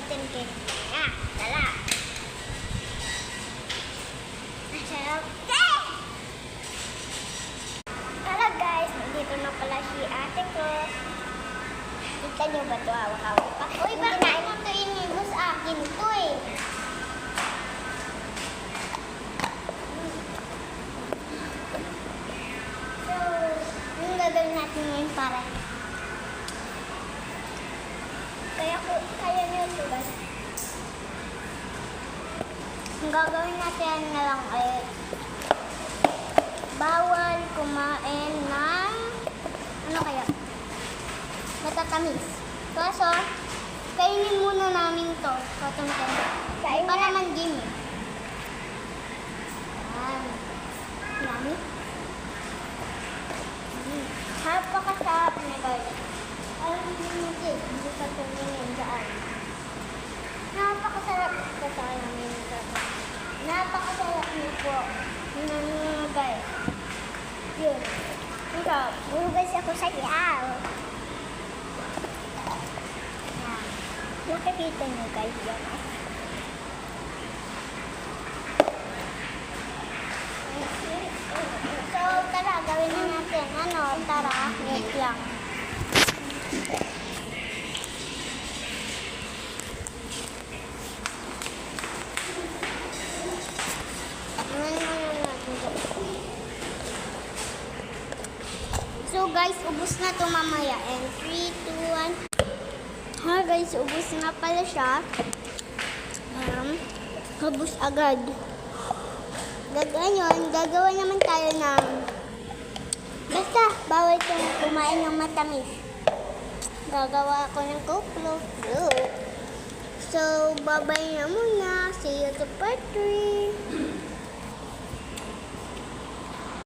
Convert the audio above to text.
cotton candy. Ah, tala. Masarap. Hello guys, nandito na pala si ate ko. Kita niyo ba ito? Hawak-hawak pa. Uy, bakit mo ito inibos akin ito eh? So, anong gagawin natin ngayon para kaya niyo ito guys. Ang gagawin natin na lang ay bawal kumain ng ano kaya? Matatamis. Kaso, kainin muna namin to. Cotton candy. Kain pa naman Jimmy. Yan. Yummy. Napakasarap na guys. Hindi ka tumingin dyan. Napakasarap. Kasama namin ito. Napakasarap niyo po. Yun guys. Yun. Ito. Bugas ako sa iyaw. Yan. Nakikita niyo guys yan. So, tara. Gawin na natin. Ano? Tara. Wait lang. So guys, ubos na ito mamaya. And 3, 2, 1. Ha guys, ubos na pala siya. Ubos agad. Gagawa naman tayo ng basta, bawal itong kumain ng matamis. Gagawa ako ng coke. So, babay na muna.